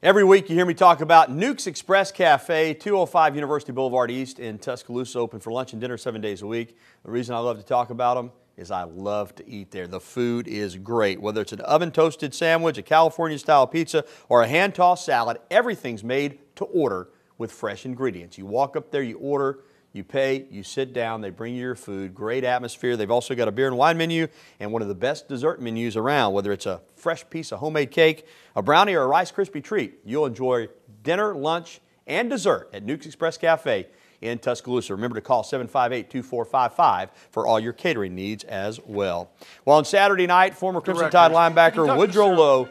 Every week you hear me talk about Nuke's Express Cafe, 205 University Boulevard East in Tuscaloosa, open for lunch and dinner 7 days a week. The reason I love to talk about them is I love to eat there. The food is great. Whether it's an oven-toasted sandwich, a California-style pizza, or a hand-tossed salad, everything's made to order with fresh ingredients. You walk up there, you order, you pay, you sit down, they bring you your food, great atmosphere. They've also got a beer and wine menu and one of the best dessert menus around, whether it's a fresh piece of homemade cake, a brownie, or a Rice Krispie treat. You'll enjoy dinner, lunch, and dessert at Nuke's Express Cafe in Tuscaloosa. Remember to call 758-2455 for all your catering needs as well. Well, on Saturday night, former Crimson Tide linebacker Woodrow Lowe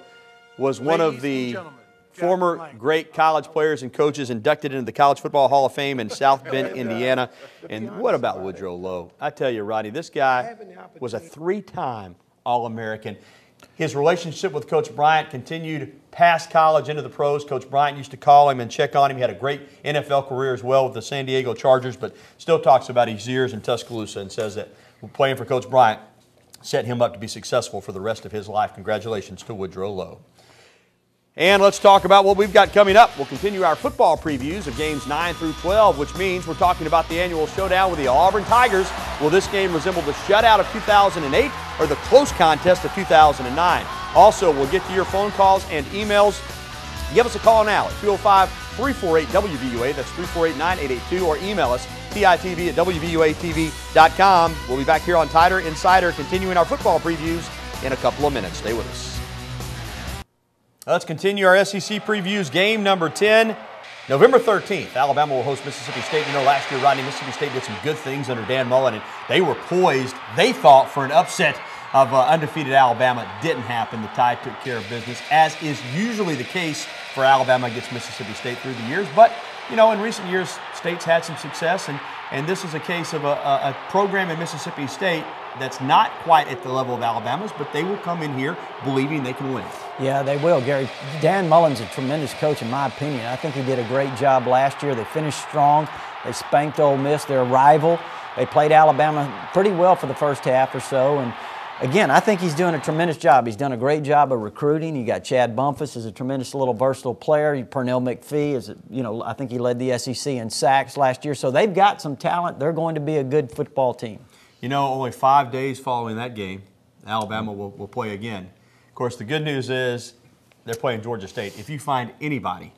was one of the former great college players and coaches inducted into the College Football Hall of Fame in South Bend, Indiana. And what about Woodrow Lowe? I tell you, Rodney, this guy was a three-time All-American. His relationship with Coach Bryant continued past college into the pros. Coach Bryant used to call him and check on him. He had a great NFL career as well with the San Diego Chargers, but still talks about his years in Tuscaloosa and says that playing for Coach Bryant set him up to be successful for the rest of his life. Congratulations to Woodrow Lowe. And let's talk about what we've got coming up. We'll continue our football previews of games 9 through 12, which means we're talking about the annual showdown with the Auburn Tigers. Will this game resemble the shutout of 2008 or the close contest of 2009? Also, we'll get to your phone calls and emails. Give us a call now at 205-348-WVUA. That's 348-9882. Or email us, TITV@WVUATV.com. We'll be back here on Tiger Insider continuing our football previews in a couple of minutes. Stay with us. Let's continue our SEC previews. Game number 10, November 13th. Alabama will host Mississippi State. You know, last year, Rodney, Mississippi State did some good things under Dan Mullen, and they were poised, they thought, for an upset of undefeated Alabama. It didn't happen. The Tide took care of business, as is usually the case for Alabama against Mississippi State through the years. But, you know, in recent years, State's had some success, and this is a case of a program in Mississippi State that's not quite at the level of Alabama's, but they will come in here believing they can win. Yeah, they will, Gary. Dan Mullen's a tremendous coach, in my opinion. I think he did a great job last year. They finished strong. They spanked Ole Miss, their rival. They played Alabama pretty well for the first half or so. And again, I think he's doing a tremendous job. He's done a great job of recruiting. You got Chad Bumpus is a tremendous little versatile player. Pernell McPhee is, I think he led the SEC in sacks last year. So they've got some talent. They're going to be a good football team. You know, only 5 days following that game, Alabama will play again. Of course, the good news is they're playing Georgia State. If you find anybody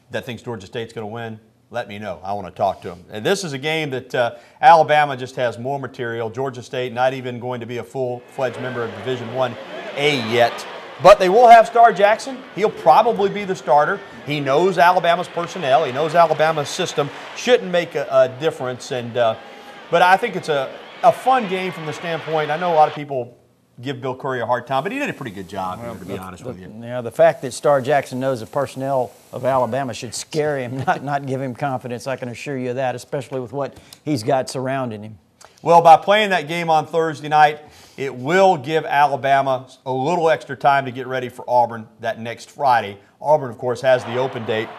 that thinks Georgia State's going to win, let me know. I want to talk to them. And this is a game that Alabama just has more material. Georgia State not even going to be a full-fledged member of Division I-A yet. But they will have Star Jackson. He'll probably be the starter. He knows Alabama's personnel. He knows Alabama's system. Shouldn't make a difference. But I think it's a fun game from the standpoint. I know a lot of people give Bill Curry a hard time, but he did a pretty good job, to be honest with you. Yeah, the fact that Star Jackson knows the personnel of Alabama should scare him, not give him confidence. I can assure you of that, especially with what he's got surrounding him. Well, by playing that game on Thursday night, it will give Alabama a little extra time to get ready for Auburn that next Friday. Auburn, of course, has the open date,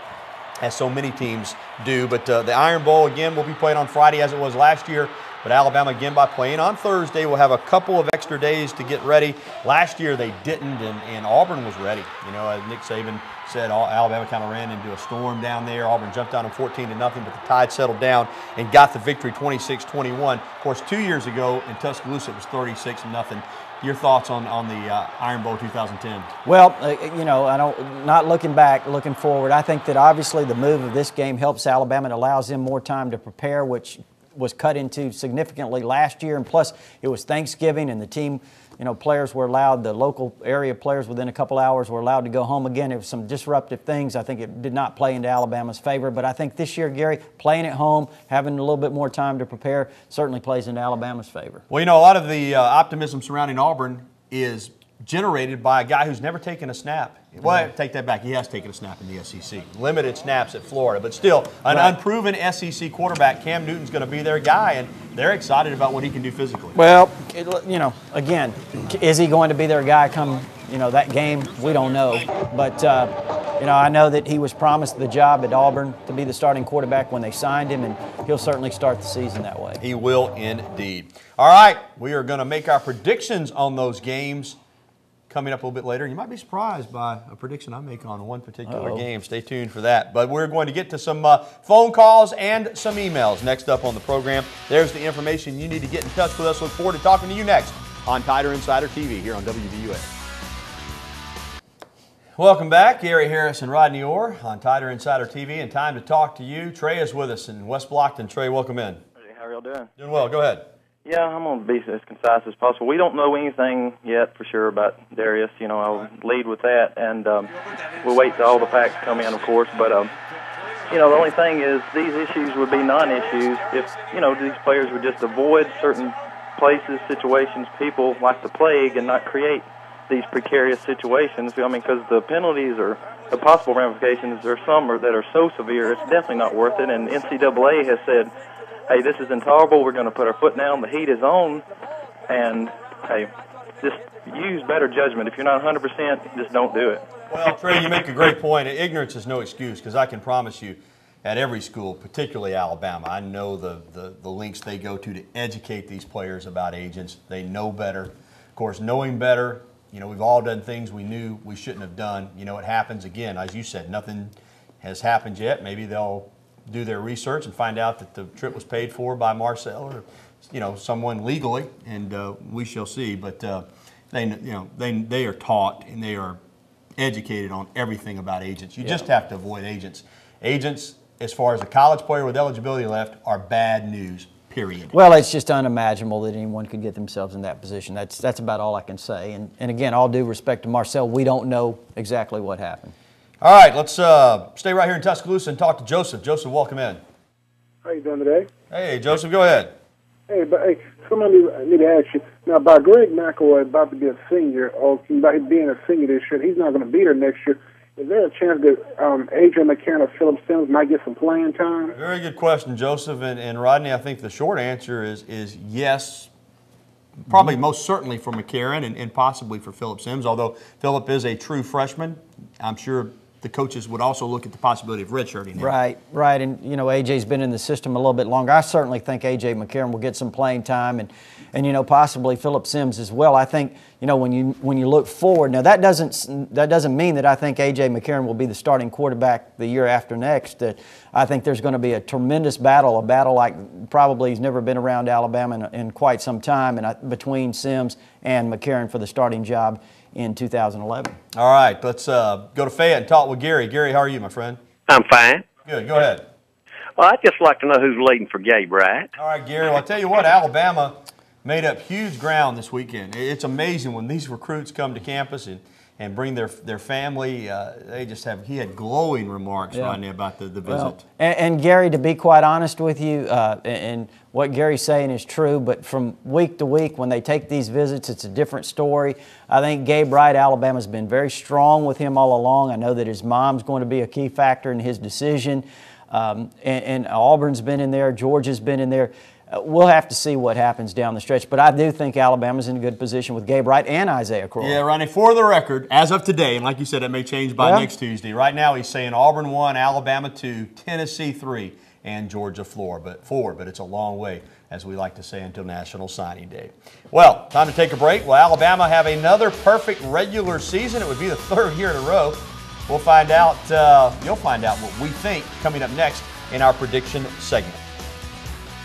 as so many teams do. But the Iron Bowl, again, will be played on Friday as it was last year. But Alabama, again, by playing on Thursday, will have a couple of extra days to get ready. Last year they didn't, and Auburn was ready. You know, as Nick Saban said, Alabama kind of ran into a storm down there. Auburn jumped down 14-0, but the Tide settled down and got the victory 26-21. Of course, 2 years ago in Tuscaloosa, it was 36-0. Your thoughts on the Iron Bowl 2010? Well, not looking back, looking forward, I think that obviously the move of this game helps Alabama and allows them more time to prepare, which was cut into significantly last year. And plus, it was Thanksgiving, and the team, players were allowed, the local area players within a couple hours were allowed to go home again. It was some disruptive things. I think it did not play into Alabama's favor. But I think this year, Gary, playing at home, having a little bit more time to prepare, certainly plays into Alabama's favor. Well, a lot of the optimism surrounding Auburn is generated by a guy who's never taken a snap. Well, take that back. He has taken a snap in the SEC. Limited snaps at Florida. But still, an unproven SEC quarterback. Cam Newton's going to be their guy, and they're excited about what he can do physically. Well, again, is he going to be their guy come, that game? We don't know. But, I know that he was promised the job at Auburn to be the starting quarterback when they signed him, and he'll certainly start the season that way. He will indeed. All right, we are going to make our predictions on those games coming up a little bit later. You might be surprised by a prediction I make on one particular game. Stay tuned for that. But we're going to get to some phone calls and some emails next up on the program. There's the information you need to get in touch with us. Look forward to talking to you next on Tiger Insider TV here on WVUA. Welcome back. Gary Harris and Rodney Orr on Tiger Insider TV, and time to talk to you. Trey is with us in West Blockton. Trey, welcome in. Hey, how are y'all doing? Doing well. Go ahead. Yeah, I'm going to be as concise as possible. We don't know anything yet for sure about Darius. You know, I'll lead with that, and we'll wait till all the facts come in, of course. But, you know, the only thing is these issues would be non-issues if, you know, these players would just avoid certain places, situations, people like the plague and not create these precarious situations. I mean, because the penalties or the possible ramifications, there are some that are so severe, it's definitely not worth it. And NCAA has said, hey, this is intolerable. We're going to put our foot down. The heat is on. And, hey, just use better judgment. If you're not 100%, just don't do it. Well, Trey, you make a great point. Ignorance is no excuse, because I can promise you at every school, particularly Alabama, I know the lengths they go to educate these players about agents. They know better. Of course, knowing better, you know, we've all done things we knew we shouldn't have done. You know, it happens again. As you said, nothing has happened yet. Maybe they'll do their research and find out that the trip was paid for by Marcel or, you know, someone legally, and we shall see. But they are taught and they are educated on everything about agents. You just have to avoid agents. Agents, as far as a college player with eligibility left, are bad news. Period. Well, it's just unimaginable that anyone could get themselves in that position. That's about all I can say. And again, all due respect to Marcel, we don't know exactly what happened. All right, let's stay right here in Tuscaloosa and talk to Joseph. Joseph, welcome in. How you doing today? Hey, Joseph, go ahead. Hey, somebody need to ask you. Now, by Greg McElroy about to be a senior, or by being a senior this year, he's not going to be there next year. Is there a chance that Adrian McCarron or Philip Sims might get some playing time? Very good question, Joseph. And Rodney, I think the short answer is yes, probably most certainly for McCarron and possibly for Philip Sims, although Philip is a true freshman. I'm sure the coaches would also look at the possibility of redshirting him. Right. And, you know, A.J.'s been in the system a little bit longer. I certainly think A.J. McCarron will get some playing time and you know, possibly Philip Sims as well. I think, you know, when you look forward, now that doesn't mean that I think A.J. McCarron will be the starting quarterback the year after next. That I think there's going to be a tremendous battle, a battle like probably he's never been around Alabama in quite some time, and between Sims and McCarron for the starting job in 2011. All right, let's go to Fayette and talk with Gary. Gary, how are you, my friend? I'm fine. Good, go ahead. Well, I'd just like to know who's leading for Gabe Wright. All right, Gary, well, I'll tell you what, Alabama made up huge ground this weekend. It's amazing when these recruits come to campus and bring their family. He had glowing remarks, Rodney, about the visit. Well, and Gary, to be quite honest with you, and what Gary's saying is true, but from week to week when they take these visits, it's a different story. I think Gabe Wright, Alabama's been very strong with him all along. I know that his mom's going to be a key factor in his decision. And Auburn's been in there, Georgia's been in there. We'll have to see what happens down the stretch, but I do think Alabama's in a good position with Gabe Wright and Isaiah Crowell. Yeah, Ronnie, for the record, as of today, and like you said, that may change by next Tuesday. Right now he's saying Auburn 1, Alabama 2, Tennessee 3, and Georgia 4, but it's a long way, as we like to say, until National Signing Day. Well, time to take a break. Will Alabama have another perfect regular season? It would be the third year in a row. We'll find out, you'll find out what we think coming up next in our prediction segment.